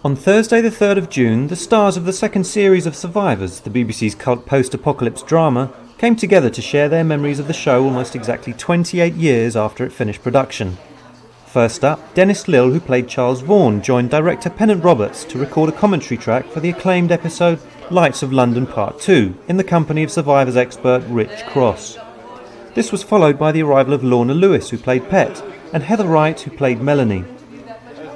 On Thursday the 3rd of June, the stars of the second series of Survivors, the BBC's cult post-apocalypse drama, came together to share their memories of the show almost exactly 28 years after it finished production. First up, Dennis Lill, who played Charles Vaughan, joined director Pennant Roberts to record a commentary track for the acclaimed episode Lights of London Part 2 in the company of Survivors expert Rich Cross. This was followed by the arrival of Lorna Lewis, who played Pet, and Heather Wright, who played Melanie.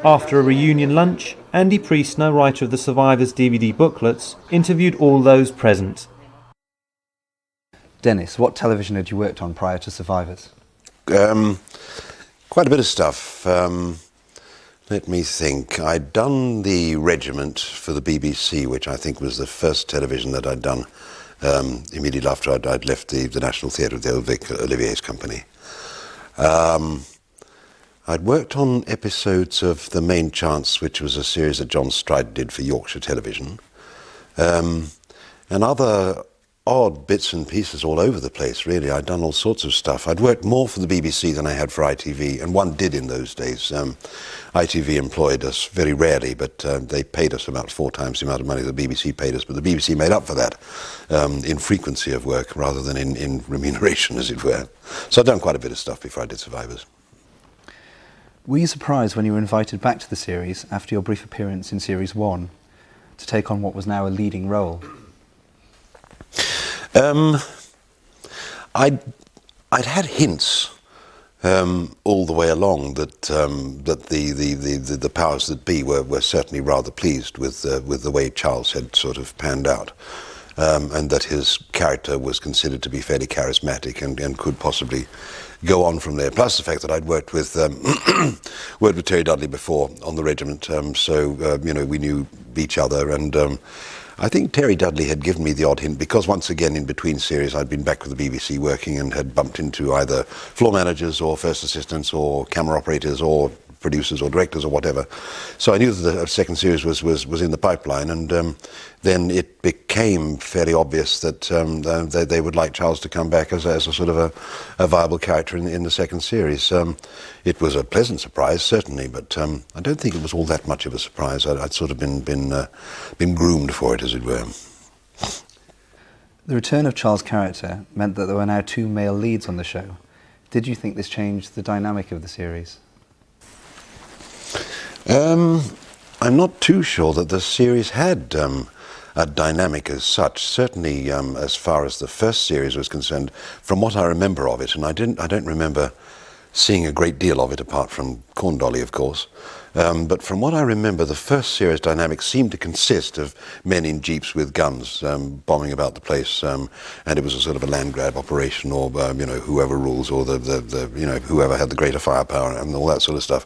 After a reunion lunch, Andy Priestner, writer of the Survivors DVD booklets, interviewed all those present. Dennis, what television had you worked on prior to Survivors? Quite a bit of stuff. Let me think. I'd done The Regiment for the BBC, which I think was the first television that I'd done immediately after I'd left the National Theatre of the Old Vic, Olivier's company. I'd worked on episodes of The Main Chance, which was a series that John Strider did for Yorkshire Television, and other odd bits and pieces all over the place, really. I'd done all sorts of stuff. I'd worked more for the BBC than I had for ITV, and one did in those days. ITV employed us very rarely, but they paid us about 4 times the amount of money the BBC paid us, but the BBC made up for that in frequency of work rather than in remuneration, as it were. So I'd done quite a bit of stuff before I did Survivors. Were you surprised when you were invited back to the series after your brief appearance in Series 1 to take on what was now a leading role? I'd had hints all the way along that the powers that be were certainly rather pleased with the way Charles had sort of panned out, and that his character was considered to be fairly charismatic and could possibly go on from there. Plus the fact that I'd worked with Terry Dudley before on The Regiment, so we knew each other, and I think Terry Dudley had given me the odd hint, because once again in between series I'd been back with the BBC working and had bumped into either floor managers or first assistants or camera operators or producers or directors or whatever. So I knew that the second series was in the pipeline, and then it became fairly obvious that they would like Charles to come back as a sort of a viable character in the second series. It was a pleasant surprise, certainly, but I don't think it was all that much of a surprise. I'd sort of been groomed for it, as it were. The return of Charles' character meant that there were now 2 male leads on the show. Did you think this changed the dynamic of the series? I'm not too sure that the series had a dynamic as such. Certainly, as far as the first series was concerned, from what I remember of it, and I don't remember seeing a great deal of it apart from Corn Dolly, of course. But from what I remember, the first series dynamic seemed to consist of men in jeeps with guns bombing about the place, and it was a sort of a land grab operation, or whoever rules, or the whoever had the greater firepower and all that sort of stuff.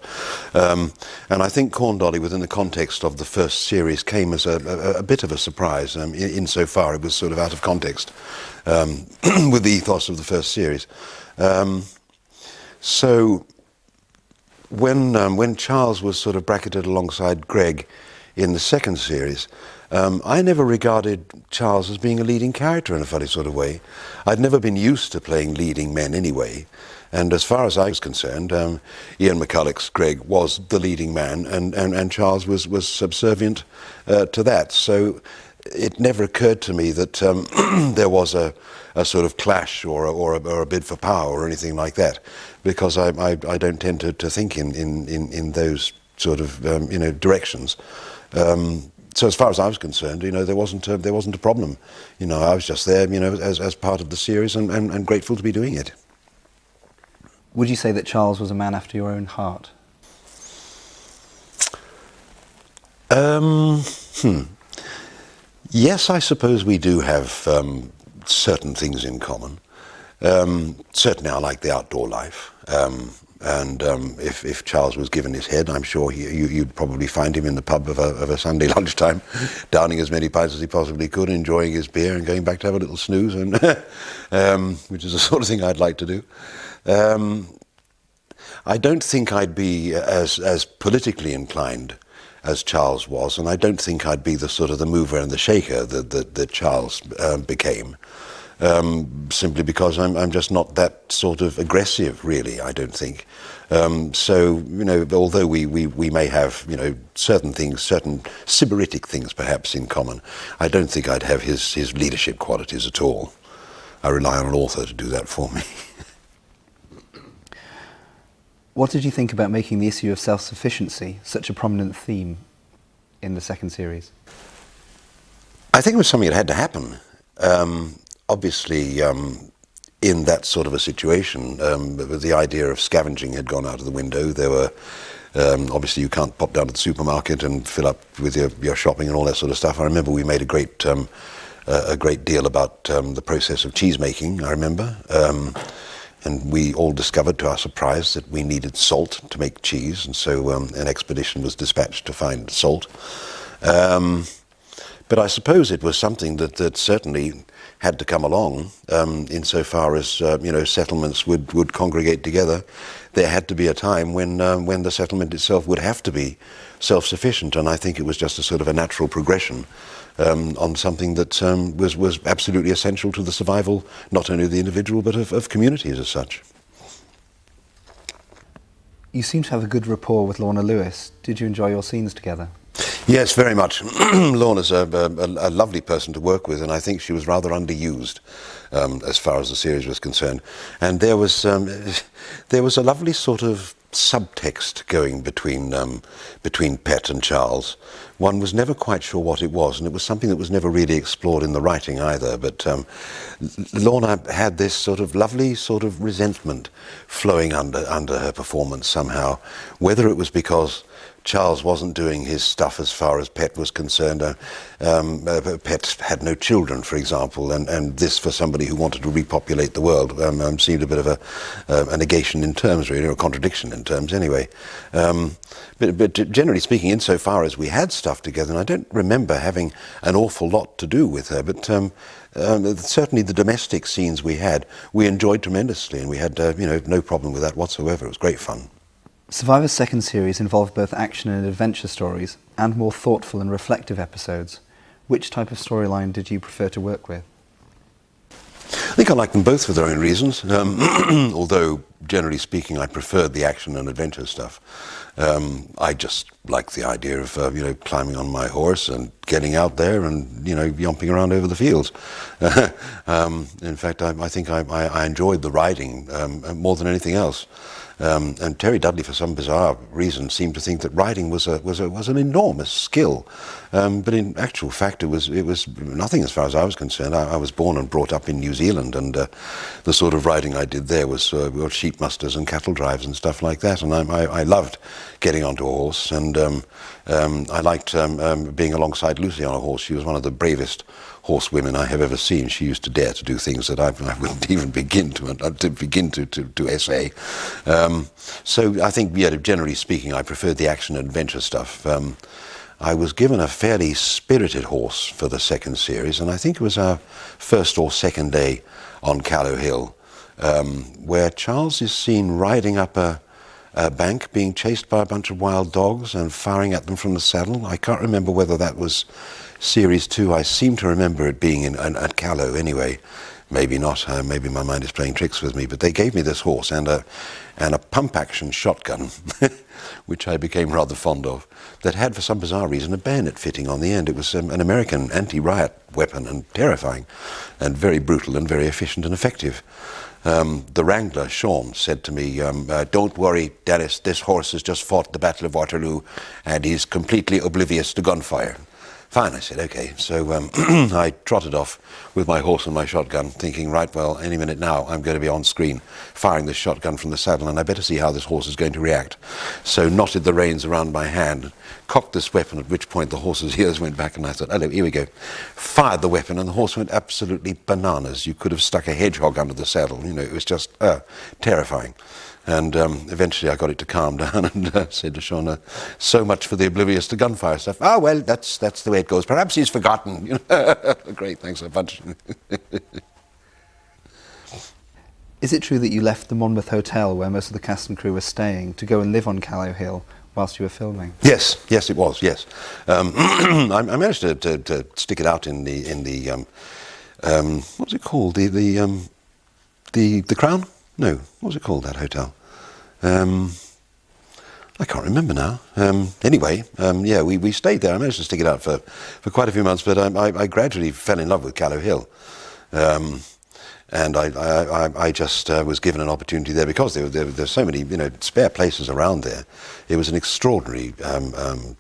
And I think Corn Dolly, within the context of the first series, came as a bit of a surprise, insofar it was sort of out of context with the ethos of the first series. So when Charles was sort of bracketed alongside Greg in the second series, I never regarded Charles as being a leading character in a funny sort of way. I'd never been used to playing leading men anyway, and as far as I was concerned, Ian McCulloch's Greg was the leading man, and Charles was subservient to that. So it never occurred to me that there was a sort of clash or a bid for power or anything like that, because I don't tend to think in those sort of directions. So as far as I was concerned, there wasn't a problem. I was just there, as part of the series, and grateful to be doing it. Would you say that Charles was a man after your own heart? Yes, I suppose we do have certain things in common. Certainly I like the outdoor life. And if Charles was given his head, I'm sure you'd probably find him in the pub of a Sunday lunchtime, downing as many pints as he possibly could, enjoying his beer and going back to have a little snooze, and which is the sort of thing I'd like to do. I don't think I'd be as politically inclined as Charles was, and I don't think I'd be the sort of the mover and the shaker that Charles became. simply because I'm just not that sort of aggressive, really, I don't think. So, although we may have, certain things, certain sybaritic things perhaps in common, I don't think I'd have his leadership qualities at all. I rely on an author to do that for me. What did you think about making the issue of self-sufficiency such a prominent theme in the second series? I think it was something that had to happen. Obviously, in that sort of a situation, the idea of scavenging had gone out of the window. There were, obviously you can't pop down to the supermarket and fill up with your shopping and all that sort of stuff. I remember we made a great deal about the process of cheese making, I remember. And we all discovered, to our surprise, that we needed salt to make cheese, and so an expedition was dispatched to find salt. But I suppose it was something that certainly had to come along, insofar as settlements would congregate together. There had to be a time when the settlement itself would have to be self-sufficient, and I think it was just a sort of a natural progression on something that was absolutely essential to the survival not only of the individual but of communities as such. You seem to have a good rapport with Lorna Lewis. Did you enjoy your scenes together? Yes, very much. Lorna's a lovely person to work with, and I think she was rather underused as far as the series was concerned. And there was a lovely sort of subtext going between Pet and Charles. One was never quite sure what it was, and it was something that was never really explored in the writing either. But Lorna had this sort of lovely sort of resentment flowing under her performance somehow, whether it was because Charles wasn't doing his stuff as far as Pet was concerned. Pet had no children, for example, and this, for somebody who wanted to repopulate the world, seemed a bit of a negation in terms, really, or a contradiction in terms anyway. But generally speaking, insofar as we had stuff together, and I don't remember having an awful lot to do with her, but certainly the domestic scenes we enjoyed tremendously, and we had no problem with that whatsoever. It was great fun. Survivor's second series involved both action and adventure stories, and more thoughtful and reflective episodes. Which type of storyline did you prefer to work with? I think I liked them both for their own reasons, although generally speaking I preferred the action and adventure stuff. I just liked the idea of climbing on my horse and getting out there and yomping around over the fields. In fact, I think I enjoyed the riding more than anything else. And Terry Dudley, for some bizarre reason, seemed to think that riding was an enormous skill, but in actual fact it was nothing as far as I was concerned. I was born and brought up in New Zealand, and the sort of riding I did there was sheep musters and cattle drives and stuff like that, and I loved getting onto a horse, and I liked being alongside Lucy on a horse. She was one of the bravest horsewomen I have ever seen. She used to dare to do things that I wouldn't even begin to essay. So I think, generally speaking, I preferred the action and adventure stuff. I was given a fairly spirited horse for the second series, and I think it was our first or second day on Callow Hill, where Charles is seen riding up a bank, being chased by a bunch of wild dogs and firing at them from the saddle. I can't remember whether that was Series 2. I seem to remember it being at Callow anyway. Maybe not. Maybe my mind is playing tricks with me. But they gave me this horse and a pump-action shotgun, which I became rather fond of, that had, for some bizarre reason, a bayonet fitting on the end. It was an American anti-riot weapon, and terrifying, and very brutal and very efficient and effective. The wrangler, Sean, said to me, "Don't worry, Dennis, this horse has just fought the Battle of Waterloo, and he's completely oblivious to gunfire." Fine, I said, okay. So I trotted off with my horse and my shotgun, thinking, right, well, any minute now I'm going to be on screen firing this shotgun from the saddle, and I better see how this horse is going to react. So knotted the reins around my hand, cocked this weapon, at which point the horse's ears went back, and I thought, hello, here we go. Fired the weapon, and the horse went absolutely bananas. You could have stuck a hedgehog under the saddle. It was just terrifying. And eventually I got it to calm down and said to Sean, so much for the oblivious to gunfire stuff. "Ah, well, that's the way it goes. Perhaps he's forgotten." Great, thanks a bunch. Is it true that you left the Monmouth Hotel, where most of the cast and crew were staying, to go and live on Callow Hill whilst you were filming? Yes, it was, yes. I managed to stick it out in the what was it called? The Crown? No, what was it called, that hotel? I can't remember now. Anyway, we stayed there. I managed to stick it out for quite a few months, but I gradually fell in love with Callow Hill. And I just was given an opportunity there because there's so many spare places around there. It was an extraordinary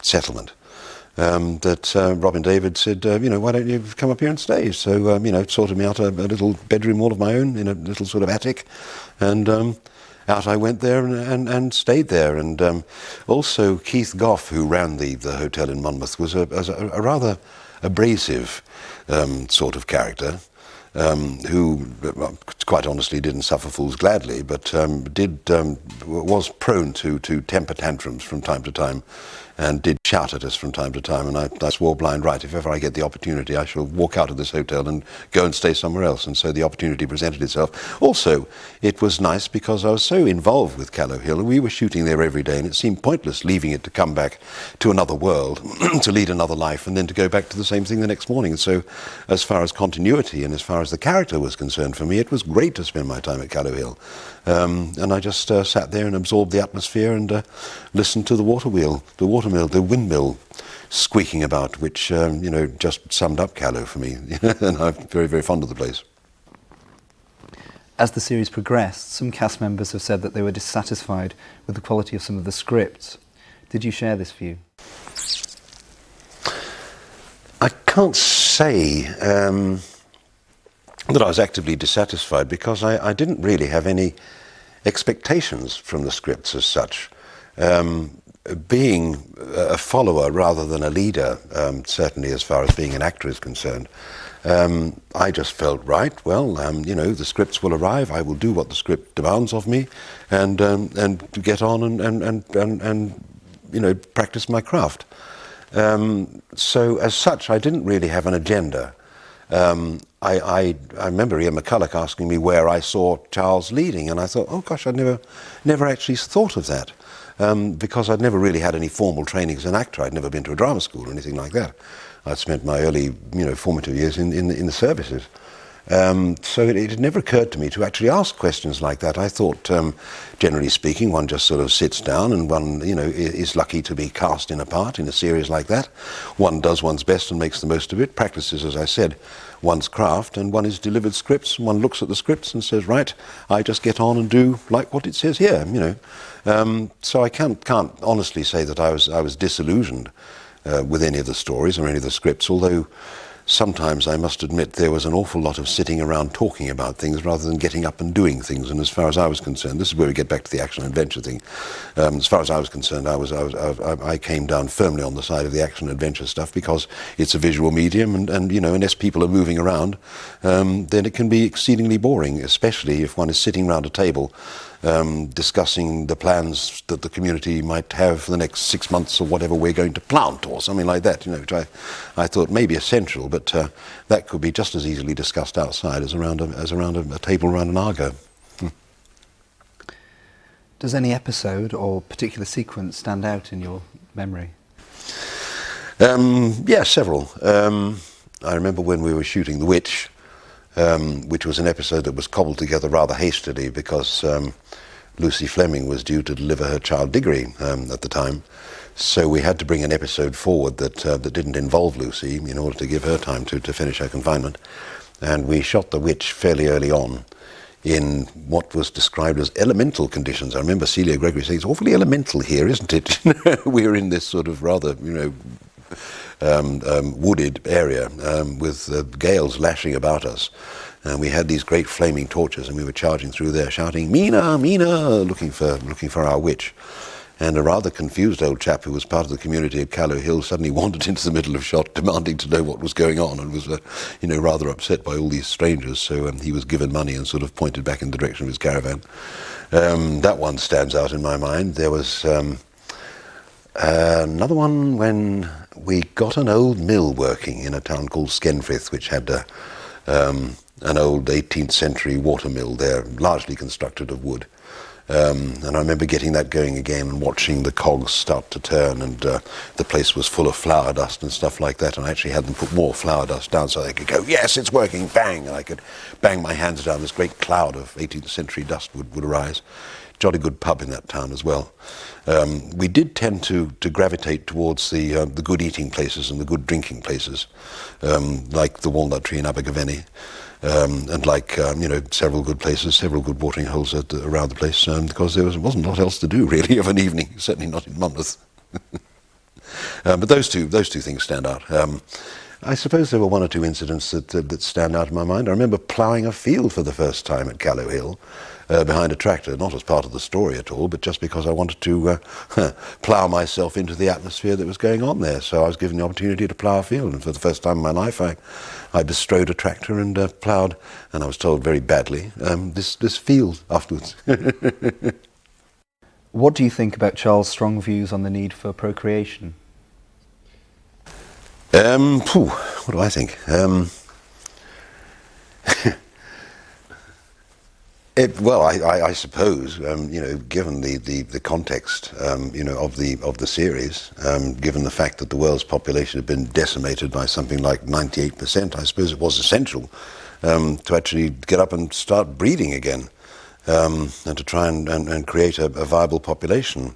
settlement. That Robin David said, why don't you come up here and stay? So, sorted me out a little bedroom all of my own in a little sort of attic, and out I went there and stayed there. And also Keith Goff, who ran the hotel in Monmouth, was a rather abrasive sort of character. Who quite honestly didn't suffer fools gladly, but was prone to temper tantrums from time to time, and did shout at us from time to time. And I swore blind right, if ever I get the opportunity, I shall walk out of this hotel and go and stay somewhere else. And so the opportunity presented itself. Also, it was nice because I was so involved with Callow Hill, and we were shooting there every day, and it seemed pointless leaving it to come back to another world, to lead another life, and then to go back to the same thing the next morning. And so, as far as continuity and as far as the character was concerned, for me, it was great to spend my time at Callow Hill. And I just sat there and absorbed the atmosphere and listened to the watermill, the windmill squeaking about, which, just summed up Callow for me. And I'm very, very fond of the place. As the series progressed, some cast members have said that they were dissatisfied with the quality of some of the scripts. Did you share this view? I can't say that I was actively dissatisfied, because I didn't really have any expectations from the scripts as such. Being a follower rather than a leader, certainly as far as being an actor is concerned, I just felt, right, well, the scripts will arrive, I will do what the script demands of me, and get on and practice my craft. So as such, I didn't really have an agenda. I remember Ian McCulloch asking me where I saw Charles leading, and I thought, oh gosh, I'd never actually thought of that, because I'd never really had any formal training as an actor. I'd never been to a drama school or anything like that. I'd spent my early, formative years in the services. So it had never occurred to me to actually ask questions like that. I thought, generally speaking, one just sort of sits down and one, is lucky to be cast in a part in a series like that. One does one's best and makes the most of it, practices, as I said, one's craft, and one is delivered scripts, and one looks at the scripts and says, right, I just get on and do like what it says here, So I can't honestly say that I was disillusioned with any of the stories or any of the scripts, although sometimes I must admit there was an awful lot of sitting around talking about things rather than getting up and doing things. And as far as I was concerned, this is where we get back to the action adventure thing. As far as I was concerned, I came down firmly on the side of the action adventure stuff, because it's a visual medium, and unless people are moving around, then it can be exceedingly boring, especially if one is sitting around a table discussing the plans that the community might have for the next 6 months, or whatever we're going to plant, or something like that, which I thought may be essential, but that could be just as easily discussed outside as around a table around an Argo. Does any episode or particular sequence stand out in your memory? Yeah, several. I remember when we were shooting The Witch, which was an episode that was cobbled together rather hastily, because Lucy Fleming was due to deliver her child Diggory at the time. So we had to bring an episode forward that didn't involve Lucy in order to give her time to finish her confinement. And we shot The Witch fairly early on in what was described as elemental conditions. I remember Celia Gregory saying, it's awfully elemental here, isn't it? We're in this sort of rather, wooded area with gales lashing about us. And we had these great flaming torches, and we were charging through there shouting, Mina, Mina, looking for our witch. And a rather confused old chap who was part of the community at Callow Hill suddenly wandered into the middle of shot, demanding to know what was going on, and was rather upset by all these strangers. So he was given money and sort of pointed back in the direction of his caravan. That one stands out in my mind. There was another one when we got an old mill working in a town called Skenfrith, which had an old 18th century water mill there, largely constructed of wood. And I remember getting that going again and watching the cogs start to turn, and the place was full of flour dust and stuff like that, and I actually had them put more flour dust down so they could go, yes, it's working, bang, and I could bang my hands down. This great cloud of 18th century dust would arise. Jolly good pub in that town as well. We did tend to gravitate towards the good eating places and the good drinking places, like the Walnut Tree in Abergavenny. And like several good places, several good watering holes around the place, because there wasn't a lot else to do really of an evening. Certainly not in Monmouth. But those two things stand out. I suppose there were one or two incidents that stand out in my mind. I remember ploughing a field for the first time at Callow Hill behind a tractor, not as part of the story at all, but just because I wanted to plough myself into the atmosphere that was going on there. So I was given the opportunity to plough a field, and for the first time in my life I bestrode a tractor and ploughed, and I was told very badly, this field afterwards. What do you think about Charles' strong views on the need for procreation? What do I think? I suppose, given the context, of the series, given the fact that the world's population had been decimated by something like 98%, I suppose it was essential to actually get up and start breeding again, and to try and create a viable population.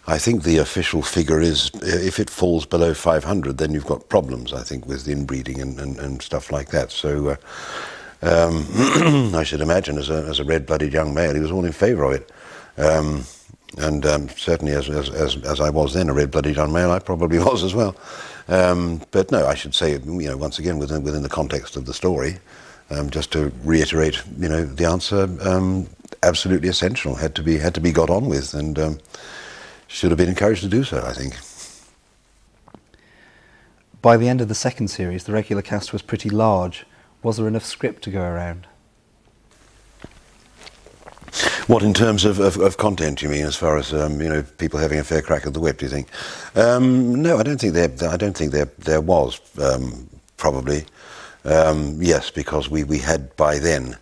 I think the official figure is, if it falls below 500, then you've got problems, I think, with inbreeding and stuff like that. So I should imagine, as a red-blooded young male, he was all in favour of it. Certainly, as I was then a red-blooded young male, I probably was as well. But no, I should say, once again, within the context of the story, just to reiterate, the answer, absolutely essential, had to be got on with, and should have been encouraged to do so, I think. By the end of the second series, the regular cast was pretty large. Was there enough script to go around? What, in terms of content, you mean, as far as people having a fair crack at the whip? Do you think? No, I don't think there was. Probably, yes, because we had by then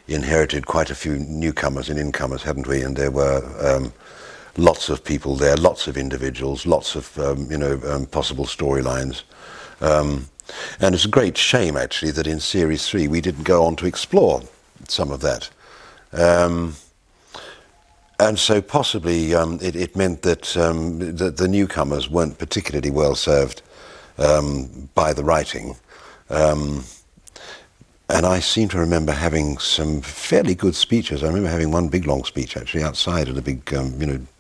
inherited quite a few newcomers and incomers, hadn't we? And there were lots of people there, lots of individuals, lots of possible storylines. And it's a great shame, actually, that in Series 3 we didn't go on to explore some of that. And so possibly it meant that the newcomers weren't particularly well served by the writing. And I seem to remember having some fairly good speeches. I remember having one big long speech actually outside at a big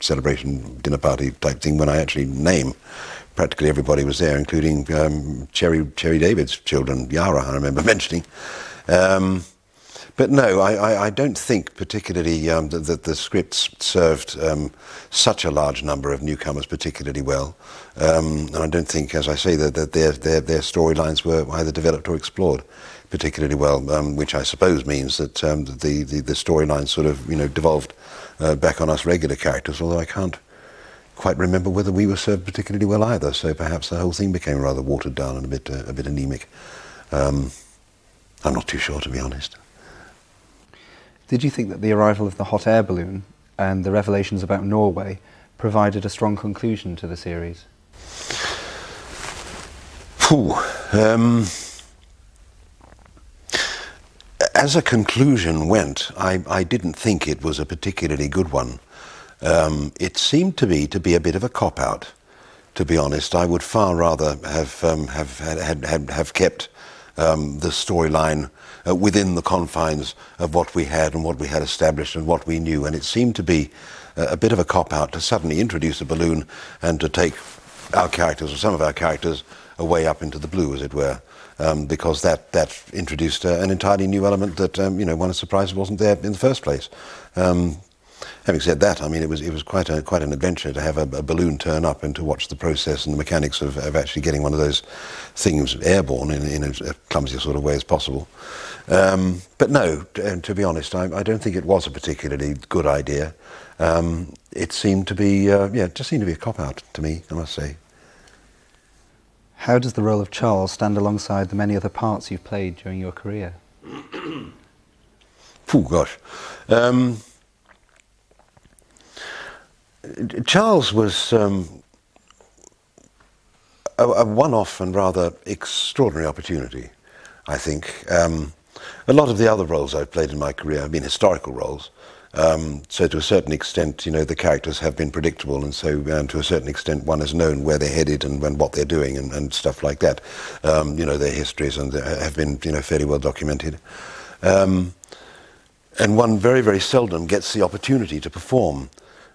celebration dinner party type thing when I actually named. Practically everybody was there, including Cherry David's children, Yara, I remember mentioning. But no, I don't think particularly that the scripts served such a large number of newcomers particularly well. And I don't think, as I say, that their storylines were either developed or explored particularly well, which I suppose means that the storyline sort of devolved back on us regular characters, although I can't quite remember whether we were served particularly well either, so perhaps the whole thing became rather watered down and a bit anemic. I'm not too sure, to be honest. Did you think that the arrival of the hot air balloon and the revelations about Norway provided a strong conclusion to the series? As a conclusion went, I didn't think it was a particularly good one. It seemed to be a bit of a cop-out, to be honest. I would far rather have kept the storyline within the confines of what we had and what we had established and what we knew. And it seemed to be a bit of a cop-out to suddenly introduce a balloon and to take our characters, or some of our characters, away up into the blue, as it were. Because that introduced an entirely new element that one is surprised wasn't there in the first place. Having said that, I mean, it was quite an adventure to have a balloon turn up and to watch the process and the mechanics of actually getting one of those things airborne in a clumsy sort of way as possible. But no, to be honest, I don't think it was a particularly good idea. It seemed to be, it just seemed to be a cop-out to me, I must say. How does the role of Charles stand alongside the many other parts you've played during your career? Gosh. Charles was a one-off and rather extraordinary opportunity, I think. A lot of the other roles I've played in my career have been historical roles. So to a certain extent, you know, the characters have been predictable, and so to a certain extent one has known where they're headed and what they're doing and stuff like that. You know, their histories and have been, you know, fairly well documented. And one very, very seldom gets the opportunity to perform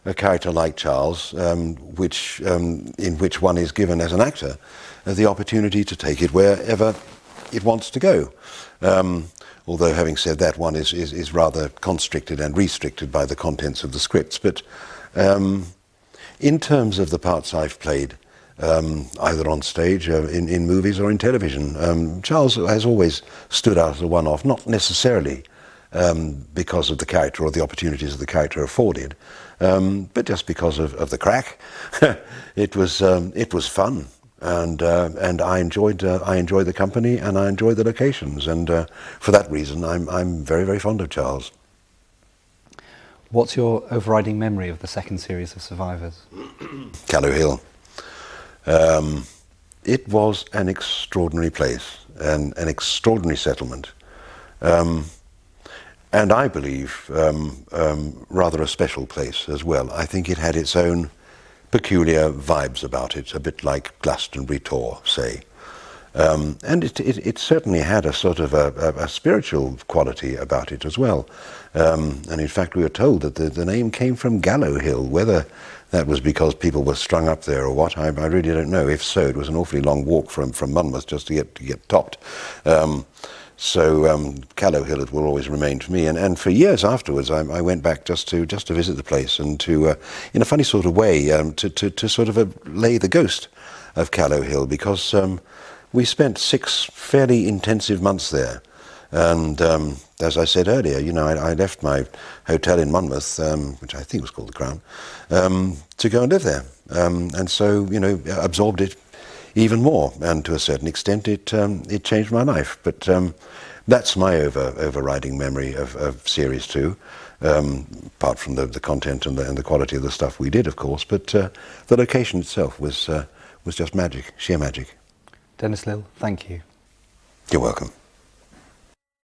a character like Charles, in which one is given as an actor the opportunity to take it wherever it wants to go. Although, having said that, one is rather constricted and restricted by the contents of the scripts. But in terms of the parts I've played, either on stage, in movies or in television, Charles has always stood out as a one-off, not necessarily because of the character or the opportunities that the character afforded, but just because of the crack. It was fun. And I enjoyed the company, and I enjoyed the locations, and for that reason I'm very, very fond of Charles. What's your overriding memory of the second series of Survivors? Callow Hill. It was an extraordinary place and an extraordinary settlement, and I believe rather a special place as well. I think it had its own peculiar vibes about it, a bit like Glastonbury Tor, say. And it certainly had a sort of a spiritual quality about it as well. And in fact, we were told that the name came from Gallow Hill. Whether that was because people were strung up there or what, I really don't know. If so, it was an awfully long walk from Monmouth just to get topped. So Callow Hill, it will always remain to me. And for years afterwards, I went back just to visit the place and to, in a funny sort of way, to sort of lay the ghost of Callow Hill, because we spent 6 fairly intensive months there. And as I said earlier, you know, I left my hotel in Monmouth, which I think was called the Crown, to go and live there. And so, you know, absorbed it even more, and to a certain extent it changed my life. But that's my overriding memory of Series 2, apart from the content and the quality of the stuff we did, of course. But the location itself was just magic, sheer magic. Dennis Lill, thank you. You're welcome.